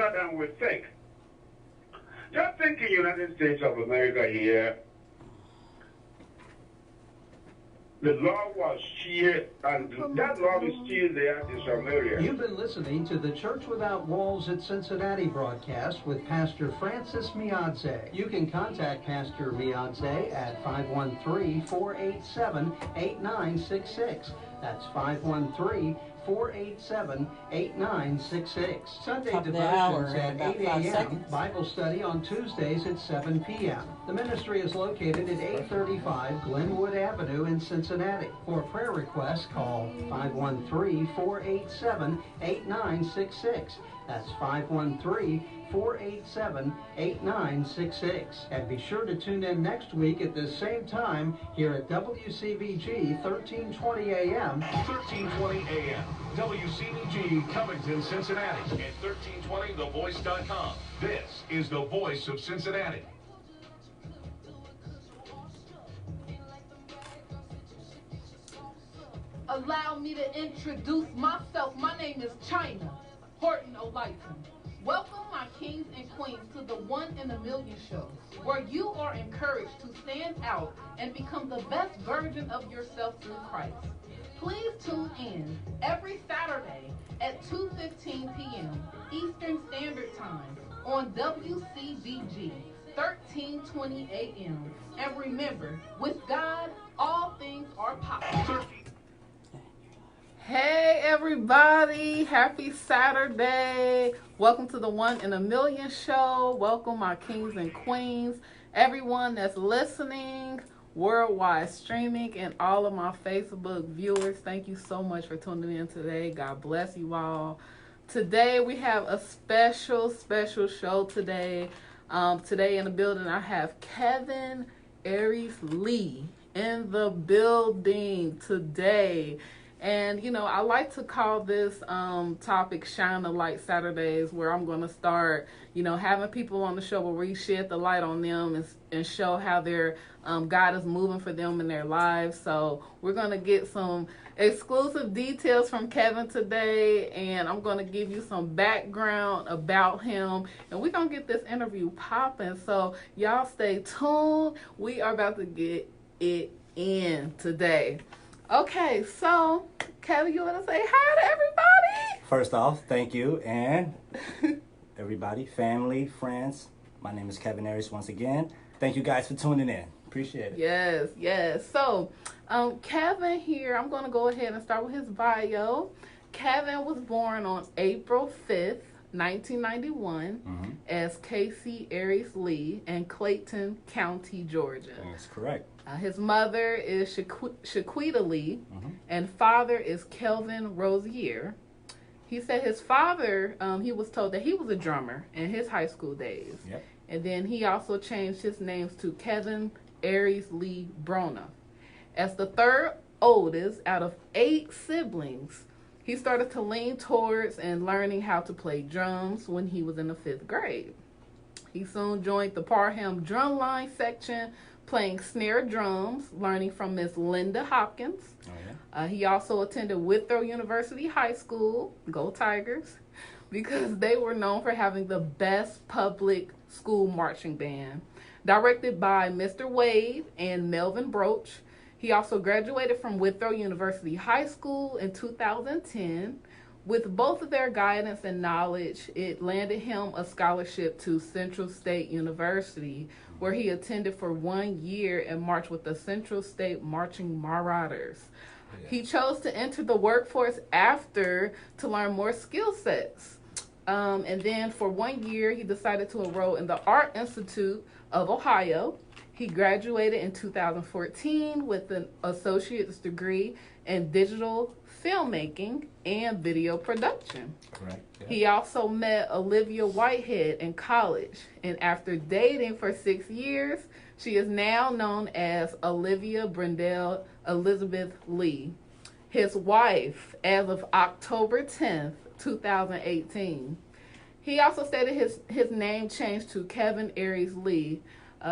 sooner than we think. Just think in the United States of America here, the law was still, and that law is still there in some areas. You've been listening to the Church Without Walls at Cincinnati broadcast with Pastor Francis Miadze. You can contact Pastor Miadze at 513-487-8966. That's 513-487-8966. Sunday devotions at 8 a.m. Bible study on Tuesdays at 7 p.m. The ministry is located at 835 Glenwood Avenue in Cincinnati. For prayer requests, call 513-487-8966. That's 513-487-8966. And be sure to tune in next week at the same time here at WCVG 1320 AM. 1320 AM. WCVG Covington, Cincinnati. And 1320thevoice.com. This is the voice of Cincinnati. Allow me to introduce myself. My name is China Horton O'Lighton. Welcome, my kings and queens, to the One in a Million show, where you are encouraged to stand out and become the best version of yourself through Christ. Please tune in every Saturday at 2:15 p.m. Eastern Standard Time on WCVG 1320 AM. And remember, with God, all things are possible. Hey everybody, happy Saturday. Welcome to the One in a Million show. Welcome my kings and queens, everyone that's listening, worldwide streaming, and all of my Facebook viewers. Thank you so much for tuning in today. God bless you all. Today we have a special show today. Today in the building I have Kevin Aries Lee in the building today. And, you know, I like to call this topic Shine the Light Saturdays, where I'm going to start, you know, having people on the show where we shed the light on them and show how their God is moving for them in their lives. So we're going to get some exclusive details from Kevin today, and I'm going to give you some background about him, and we're going to get this interview popping. So y'all stay tuned. We are about to get it in today. Okay, so Kevin, you want to say hi to everybody? First off, thank you, and everybody, family, friends. My name is Kevin Aries once again. Thank you guys for tuning in. Appreciate it. Yes. So, Kevin here, I'm going to go ahead and start with his bio. Kevin was born on April 5th, 1991, as Casey Aries Lee in Clayton County, Georgia. That's correct. His mother is Shaquita Lee, and father is Kelvin Rosier. He said his father, he was told that he was a drummer in his high school days. Yep. And then he also changed his names to Kevin Aries Lee Brona. As the third oldest out of 8 siblings, he started to lean towards and learning how to play drums when he was in the 5th grade. He soon joined the Parham drumline section, playing snare drums, learning from Miss Linda Hopkins. He also attended Withrow University High School, go Tigers, because they were known for having the best public school marching band. Directed by Mr. Wade and Melvin Broach. He also graduated from Withrow University High School in 2010. With both of their guidance and knowledge, it landed him a scholarship to Central State University, where he attended for 1 year and marched with the Central State Marching Marauders. Yeah. He chose to enter the workforce after to learn more skill sets. And then for 1 year, he decided to enroll in the Art Institute of Ohio. He graduated in 2014 with an associate's degree in digital filmmaking and video production. Correct. Yeah. He also met Olivia Whitehead in college, and after dating for 6 years, she is now known as Olivia Brendel Elizabeth Lee, his wife as of October 10th, 2018. He also stated his name changed to Kevin Aries Lee.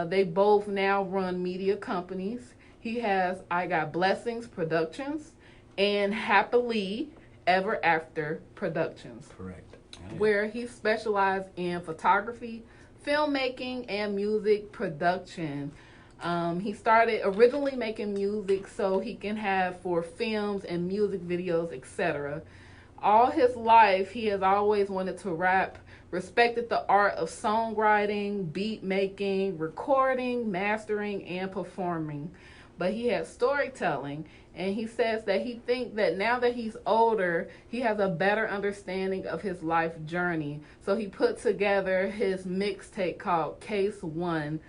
They both now run media companies. He has I Got Blessings Productions and Happily Ever After Productions. Correct. where he specialized in photography, filmmaking, and music production. He started originally making music so he can have for films and music videos, etc. All his life, he has always wanted to rap, respected the art of songwriting, beat making, recording, mastering, and performing. But he had storytelling, and he says that he thinks that now that he's older, he has a better understanding of his life journey. So he put together his mixtape called Case One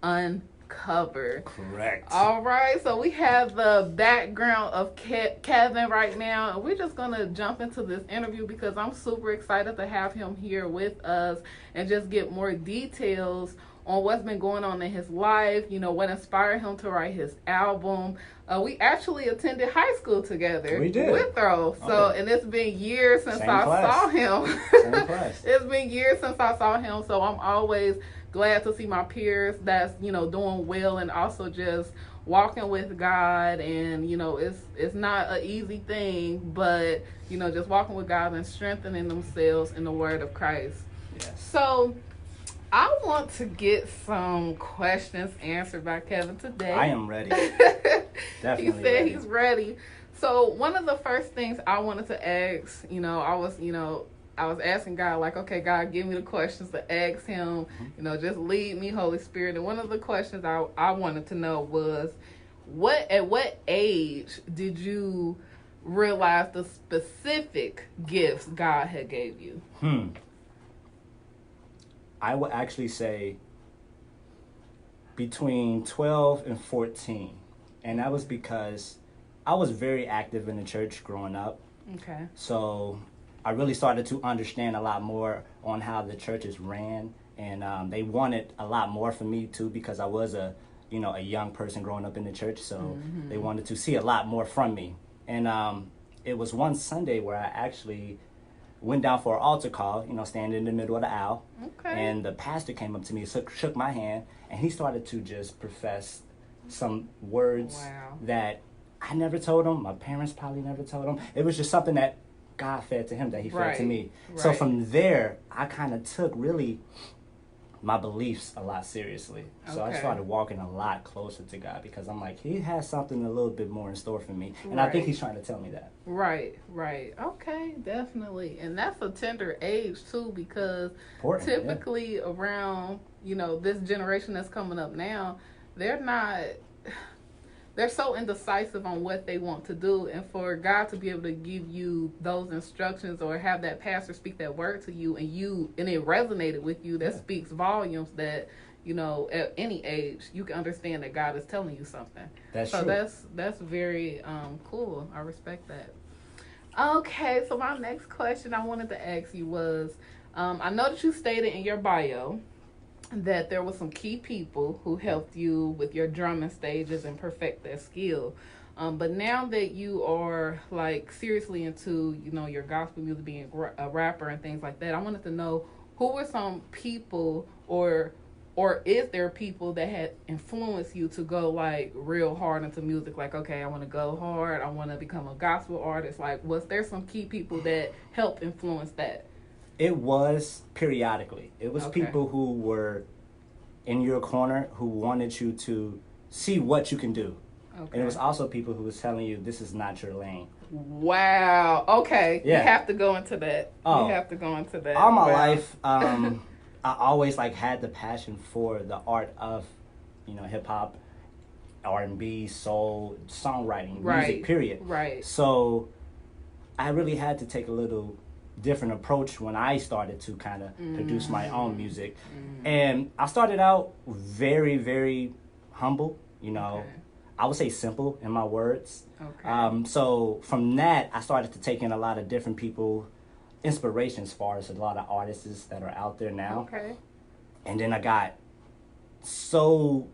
Uncovered. Correct. All right, so we have the background of Kevin right now, and we're just going to jump into this interview because I'm super excited to have him here with us and just get more details on what's been going on in his life, you know, what inspired him to write his album. We actually attended high school together. We did. Withrow. So, Okay. and it's been years since Same I class. saw him. Same class. It's been years since I saw him, so I'm always glad to see my peers that's, you know, doing well and also just walking with God. And, you know, it's not an easy thing, but, you know, just walking with God and strengthening themselves in the word of Christ. Yes. So I want to get some questions answered by Kevin today. I am ready. Definitely He said ready. he's ready. So one of the first things I wanted to ask, I was asking God, like, okay, God, give me the questions to ask him, just lead me, Holy Spirit. And one of the questions I wanted to know was, at what age did you realize the specific gifts God had gave you? I would actually say between 12 and 14. And that was because I was very active in the church growing up. Okay. So I really started to understand a lot more on how the churches ran. And they wanted a lot more from me, too, because I was a young person growing up in the church. So they wanted to see a lot more from me. And it was one Sunday where I actually went down for an altar call, standing in the middle of the aisle. Okay. And the pastor came up to me, shook my hand, and he started to just profess some words that I never told him. My parents probably never told him. It was just something that God fed to him that he fed to me. Right. So from there, I kind of took really my beliefs a lot seriously. So I started walking a lot closer to God because I'm like, he has something a little bit more in store for me. And I think he's trying to tell me that. Right. Okay, definitely. And that's a tender age, too, because typically around, this generation that's coming up now, they're so indecisive on what they want to do. And for God to be able to give you those instructions or have that pastor speak that word to you and it resonated with you, that speaks volumes that, at any age, you can understand that God is telling you something. That's true. So that's very cool. I respect that. Okay, so my next question I wanted to ask you was, I know that you stated in your bio that there were some key people who helped you with your drumming stages and perfect their skill. But now that you are like seriously into, your gospel music, being a rapper and things like that, I wanted to know who were some people or is there people that had influenced you to go like real hard into music? Like, okay, I want to go hard. I want to become a gospel artist. Like, was there some key people that helped influence that? It was periodically. It was people who were in your corner who wanted you to see what you can do. Okay. And it was also people who was telling you this is not your lane. Wow. Okay. Yeah. You have to go into that. Oh, you have to go into that. All my life, I always had the passion for the art of, hip hop, R&B, soul, songwriting, music, period. Right. So I really had to take a little different approach when I started to kind of produce my own music. And I started out very, very humble, I would say simple in my words. Okay. So from that, I started to take in a lot of different people, inspiration as far as a lot of artists that are out there now. Okay. And then I got so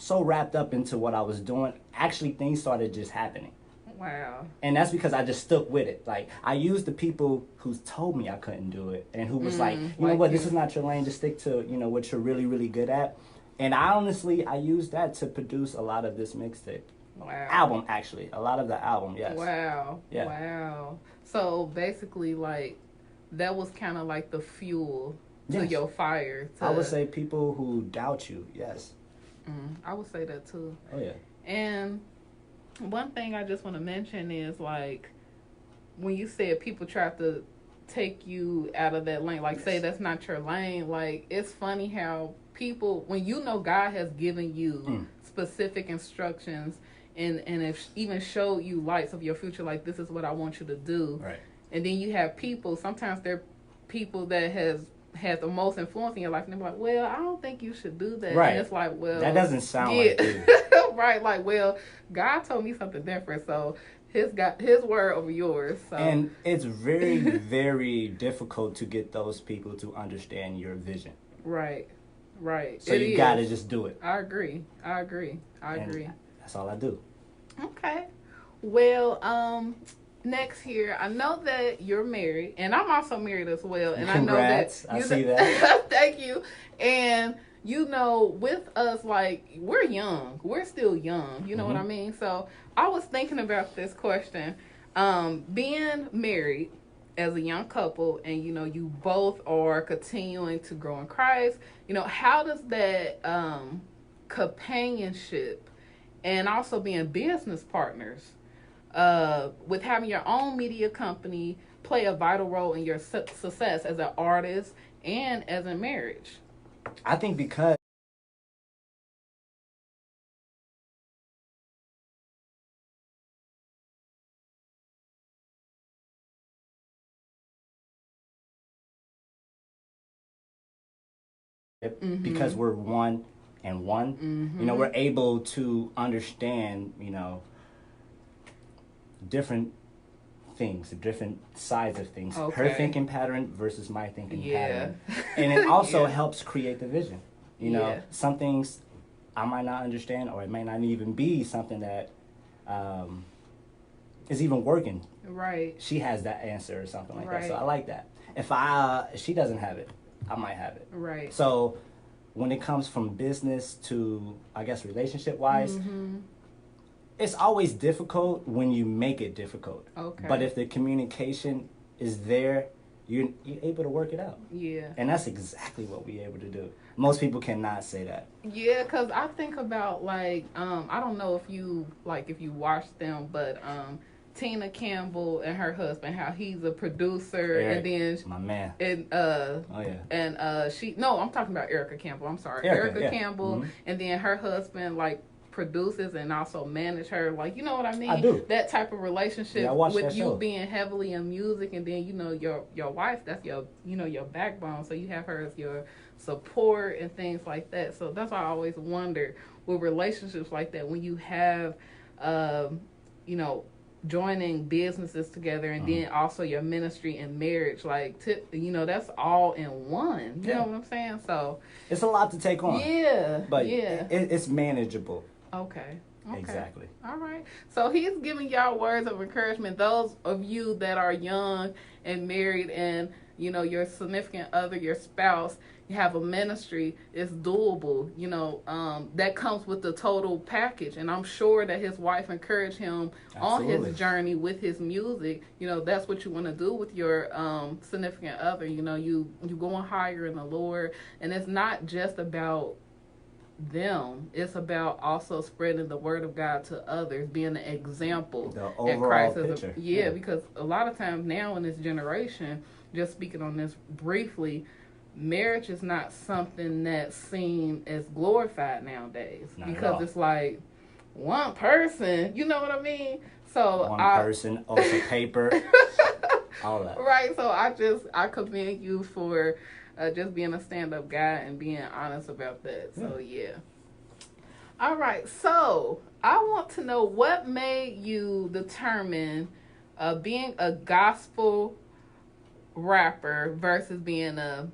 wrapped up into what I was doing, actually things started just happening. Wow. And that's because I just stuck with it. Like, I used the people who told me I couldn't do it and who was like, this is not your lane, just stick to, what you're really, really good at. And I used that to produce a lot of this mixtape. Wow. Album, actually. A lot of the album, yes. Wow. Yeah. Wow. So basically, like, that was kind of like the fuel to Yes. your fire. I would say people who doubt you, yes. I would say that too. Oh, yeah. And one thing I just want to mention is, like, when you said people try to take you out of that lane, like, say that's not your lane, like, it's funny how people, when you know God has given you specific instructions and if even showed you lights of your future, like, this is what I want you to do. Right. And then you have people, sometimes they're people that has the most influence in your life, and they're like, well, I don't think you should do that. Right. And it's like, well, that doesn't sound like you. Right, like, well, God told me something different, so his word over yours. So. And it's very, very difficult to get those people to understand your vision. Right. So you gotta just do it. I agree. That's all I do. Okay. Well, next here, I know that you're married, and I'm also married as well. And Congrats. I know that I see that. Thank you. And you know, with us, like, we're young. We're still young. You know what I mean? So I was thinking about this question. Being married as a young couple, and, you know, you both are continuing to grow in Christ, you know, how does that companionship and also being business partners with having your own media company play a vital role in your success as an artist and as a marriage? I think because we're one and one, you know, we're able to understand, you know, different things, different sides of things. Okay. Her thinking pattern versus my thinking pattern. And it also helps create the vision. You know, some things I might not understand, or it may not even be something that is even working. Right. She has that answer or something like that. So I like that. If she doesn't have it, I might have it. Right. So when it comes from business to, I guess, relationship-wise, it's always difficult when you make it difficult. Okay. But if the communication is there, you're able to work it out. Yeah. And that's exactly what we're able to do. Most people cannot say that. Yeah, because I think about, like, I don't know if you watch them, but Tina Campbell and her husband, how he's a producer, Eric, and then my man. And and I'm talking about Erica Campbell. I'm sorry, Erica Campbell, and then her husband, like, produces and also manage her, like, you know what I mean? I do. That type of relationship with you show. being heavily in music, and then, you know, your wife, that's your, you know, your backbone, so you have her as your support and things like that. So that's why I always wonder with relationships like that, when you have you know, joining businesses together, and then also your ministry and marriage, like, you know, that's all in one. You know what I'm saying? So it's a lot to take on. Yeah. But it's manageable. Okay. Exactly. All right. So he's giving y'all words of encouragement. Those of you that are young and married, and, you know, your significant other, your spouse, you have a ministry, it's doable. You know, that comes with the total package. And I'm sure that his wife encouraged him on his journey with his music. You know, that's what you want to do with your significant other. You know, you going higher in the Lord. And it's not just about them, it's about also spreading the word of God to others, being an example. The overall picture. Because a lot of times now in this generation, just speaking on this briefly, marriage is not something that's seen as glorified nowadays. Not because it's like one person, you know what I mean? So one person, also paper, all that. Right. So I commend you for just being a stand-up guy and being honest about that. So, yeah. All right. So, I want to know what made you determine being a gospel rapper versus being a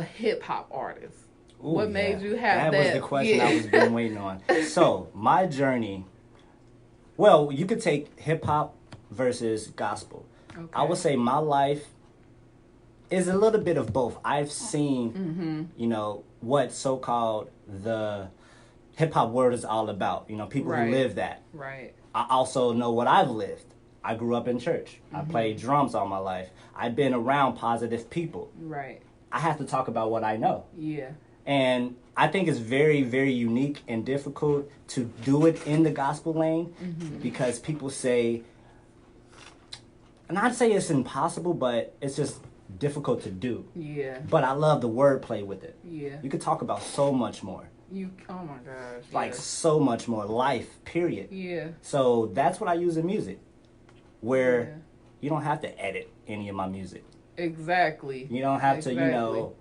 hip-hop artist. Ooh, what made you have that? That was the question I was been waiting on. So, my journey, well, you could take hip-hop versus gospel. Okay. I would say my life is a little bit of both. I've seen, you know, what so-called the hip-hop world is all about. You know, people who live that. Right. I also know what I've lived. I grew up in church. Mm-hmm. I played drums all my life. I've been around positive people. Right. I have to talk about what I know. Yeah. And I think it's very, very unique and difficult to do it in the gospel lane because people say, and I'd say it's impossible, but it's just difficult to do. Yeah. But I love the wordplay with it. Yeah. You could talk about so much more. Oh my gosh. Like yeah. so much more life, period. Yeah. So that's what I use in music, where you don't have to edit any of my music. Exactly. You don't have to,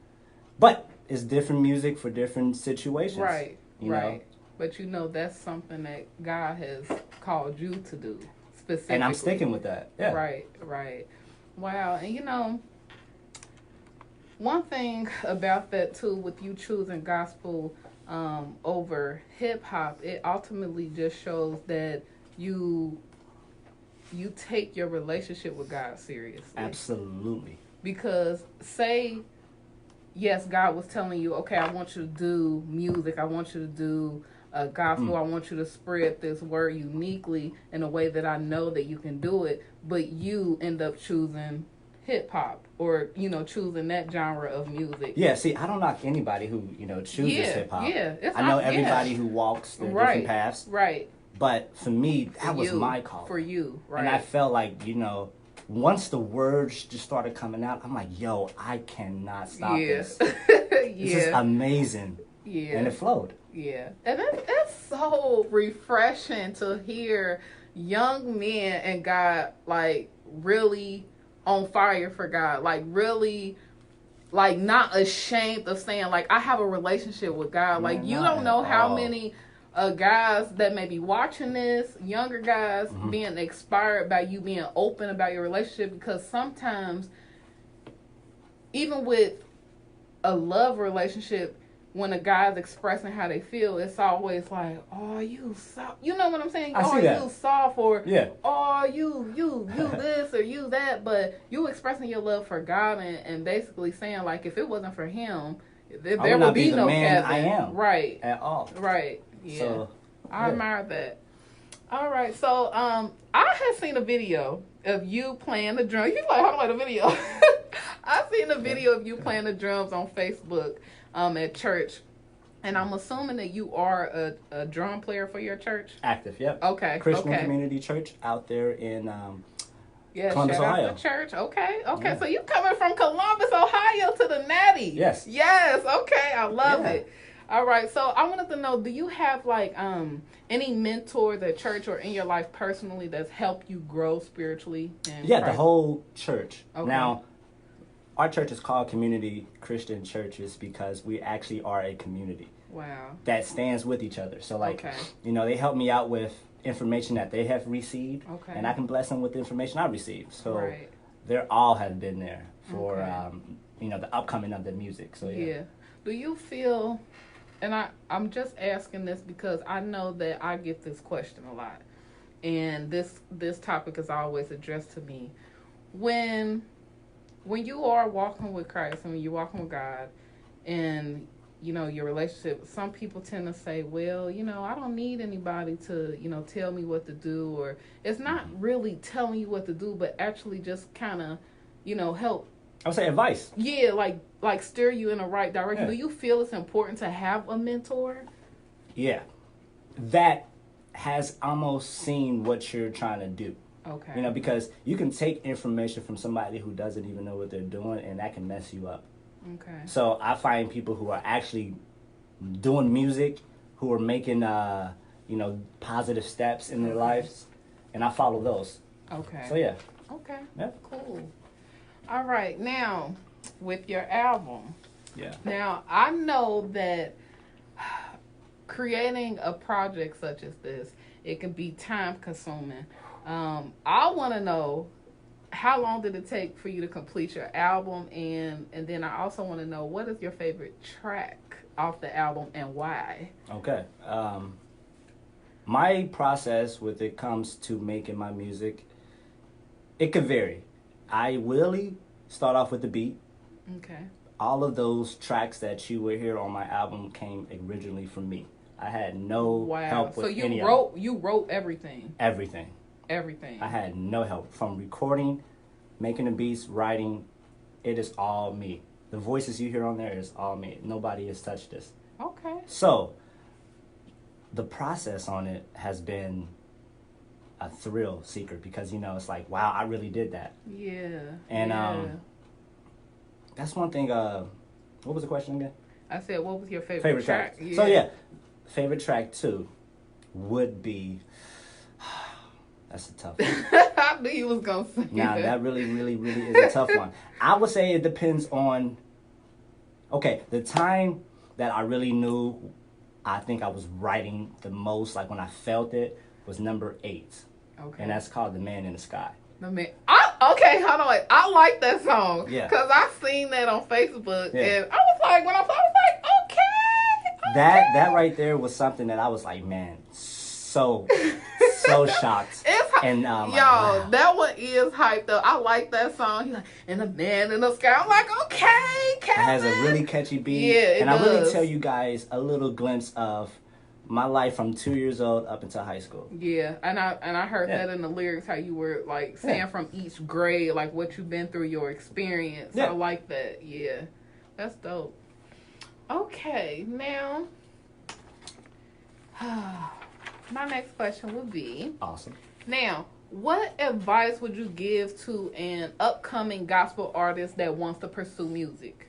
but it's different music for different situations. Right. You know? But that's something that God has called you to do specifically. And I'm sticking with that. Yeah. Right. Wow. And one thing about that too, with you choosing gospel over hip hop, it ultimately just shows that you take your relationship with God seriously. Absolutely. Because yes, God was telling you, okay, I want you to do music, I want you to do gospel, I want you to spread this word uniquely in a way that I know that you can do it, but you end up choosing hip-hop or, choosing that genre of music. Yeah, see, I don't knock anybody who, chooses hip-hop. Yeah. I know everybody who walks their different paths. Right. But for me, that was my call. For you, right. And I felt like, once the words just started coming out, I'm like, yo, I cannot stop this. This is amazing. Yeah. And it flowed. Yeah. And it's so refreshing to hear young men and God, like, really on fire for God. Like, really, like, not ashamed of saying, like, I have a relationship with God. Like, you don't know how many guys that may be watching this, younger guys, being inspired by you being open about your relationship, because sometimes, even with a love relationship, when a guy's expressing how they feel, it's always like, oh, you soft. You know what I'm saying? I see that. You soft, or yeah. Oh, you this or you that. But you expressing your love for God and basically saying, like, if it wasn't for him, there would be no man Kevin. I am. Right. At all. Right. Yeah. So, I admire that. All right. So I had seen a video of you playing the drums. You like, how about a video? I seen a video of you playing the drums on Facebook at church. And I'm assuming that you are a drum player for your church? Active, yep. Okay. Christian Community Church out there in Columbus, shout Ohio. out to church. Okay. Yeah. So you coming from Columbus, Ohio to the Natty. Yes. Okay. I love it. All right. So I wanted to know, do you have like any mentors at church or in your life personally that's helped you grow spiritually? The whole church. Okay. Now, our church is called Community Christian Churches because we actually are a community. Wow. That stands with each other. So like, they help me out with information that they have received, and I can bless them with the information I received. So they all have been there for the upcoming of the music. So yeah. Do you feel, and I'm just asking this because I know that I get this question a lot, and this topic is always addressed to me. When you are walking with Christ and when you're walking with God, and your relationship, some people tend to say, well, I don't need anybody to, tell me what to do, or it's not really telling you what to do, but actually just kind of, help. I would say advice. Yeah, like steer you in the right direction. Yeah. Do you feel it's important to have a mentor? Yeah. That has almost seen what you're trying to do. Okay. Because you can take information from somebody who doesn't even know what they're doing, and that can mess you up. Okay. So I find people who are actually doing music, who are making, positive steps in their lives, and I follow those. Okay. So yeah. Okay. Yeah. Cool. All right. Now, with your album. Yeah. Now, I know that creating a project such as this, it can be time consuming. I want to know, how long did it take for you to complete your album? And then I also want to know, what is your favorite track off the album and why? Okay. My process when it comes to making my music, it could vary. I really start off with the beat. Okay. All of those tracks that you will hear on my album came originally from me. I had no help with any of it. You wrote everything? Everything. Everything. I had no help. From recording, making the beats, writing, it is all me. The voices you hear on there is all me. Nobody has touched this. Okay. So, the process on it has been a thrill seeker because, it's like, wow, I really did that. Yeah. And that's one thing. What was the question again? I said, what was your favorite track? Yeah. So, favorite track, too, would be... That's a tough one. I knew you was going to say that. That really, really, really is a tough one. I would say it depends on... Okay, the time that I really knew I think I was writing the most, like when I felt it, was number 8. Okay. And that's called The Man in the Sky. Okay, hold on. I like that song. Yeah. Because I seen that on Facebook. Yeah. And I was like, okay. That right there was something that I was like, man, so shocked. And y'all, wow. that one is hyped up. I like that song. He's like, and the man in the sky. I'm like, okay, Kevin. It has a really catchy beat. Yeah, it does. I really tell you guys a little glimpse of my life from 2 years old up until high school. Yeah, and I heard that in the lyrics, how you were like saying from each grade, like what you've been through, your experience. Yeah. I like that. Yeah, that's dope. Okay, now my next question would be, awesome. Now, what advice would you give to an upcoming gospel artist that wants to pursue music?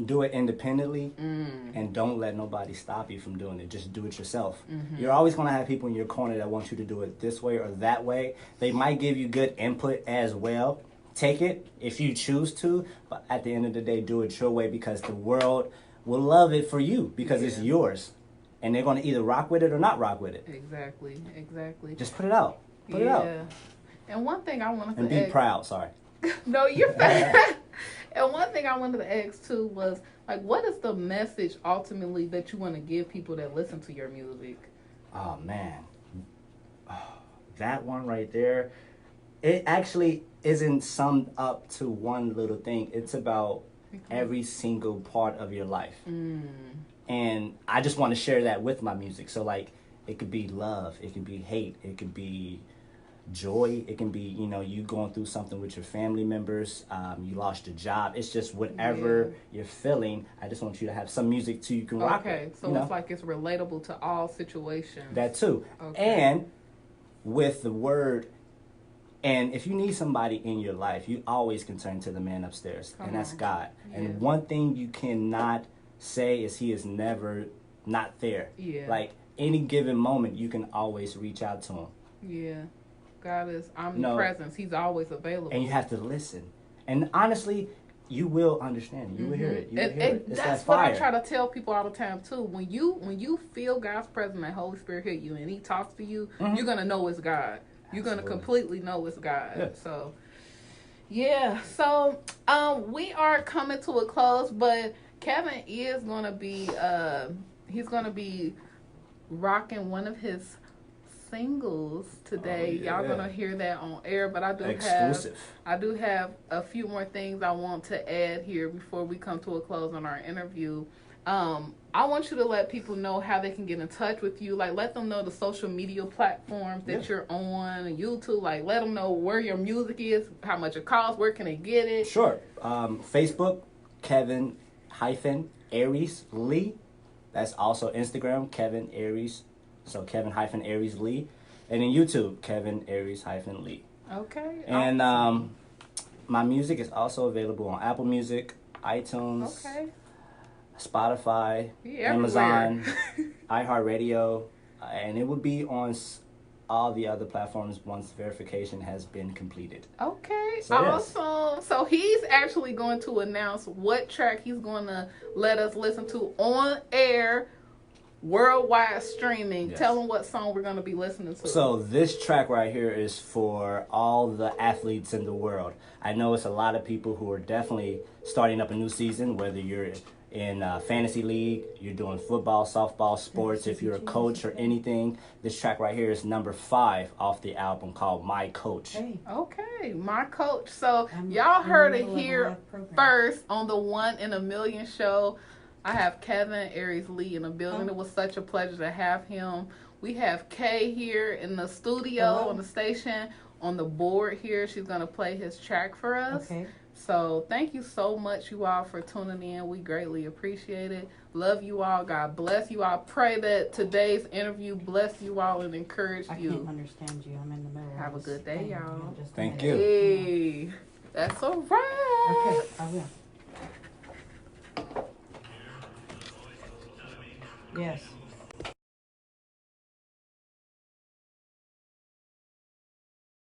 Do it independently and don't let nobody stop you from doing it. Just do it yourself. You're always going to have people in your corner that want you to do it this way or that way. They might give you good input as well. Take it if you choose to, but at the end of the day, do it your way because the world will love it for you because it's yours. And they're going to either rock with it or not rock with it. Exactly. Just put it out. Put it out. And one thing I wanted to and be proud, sorry. No, you're fine. And one thing I wanted to ask too was, like, what is the message ultimately that you want to give people that listen to your music? Oh, man. That one right there, it actually isn't summed up to one little thing. It's about every single part of your life. And I just want to share that with my music. So, like, it could be love. It could be hate. It could be joy. It can be, you going through something with your family members. You lost your job. It's just whatever you're feeling. I just want you to have some music too you can rock with. Okay, so it's like it's relatable to all situations. That too. Okay. And with the word, and if you need somebody in your life, you always can turn to the man upstairs. And that's God. Yeah. And one thing you cannot say is he is never not there. Yeah. Like any given moment, you can always reach out to him. Yeah. God is omnipresent. He's always available. And you have to listen. And honestly, you will understand. You will hear it. You will hear it. It's that's what I try to tell people all the time too. When you feel God's presence and Holy Spirit hit you and he talks to you, you're gonna know it's God. You're gonna completely know it's God. Yeah. So we are coming to a close, but Kevin is gonna be he's gonna be rocking one of his singles today. Y'all gonna hear that on air, but I do have a few more things I want to add here before we come to a close on our interview. I want you to let people know how they can get in touch with you. Like, let them know the social media platforms that you're on, YouTube. Like, let them know where your music is, how much it costs, where can they get it. Sure. Facebook, Kevin-Aries Lee. That's also Instagram, Kevin Aries. So Kevin-Aries Lee. And then YouTube, Kevin Aries-Lee. Okay. And my music is also available on Apple Music, iTunes, Spotify, Amazon, iHeartRadio, and it will be on all the other platforms once verification has been completed. Okay, so, awesome. Yes. So he's actually going to announce what track he's going to let us listen to on air, worldwide streaming. Yes. Tell them what song we're going to be listening to. So this track right here is for all the athletes in the world. I know it's a lot of people who are definitely starting up a new season, whether you're in fantasy league, you're doing football, softball, sports, if you're a coach or anything. This track right here is number 5 off the album called My Coach. Okay, My Coach. So y'all heard it here first on the One in a Million show. I have Kevin Aries Lee in the building. It was such a pleasure to have him. We have Kay here in the studio on the station. On the board here, she's going to play his track for us. Okay. So thank you so much, you all, for tuning in. We greatly appreciate it. Love you all. God bless you all. Pray that today's interview bless you all and encourage you. I can't understand you. I'm in the middle. Have a good day, y'all. Thank you. Hey, that's all right. Okay, I will. Yes.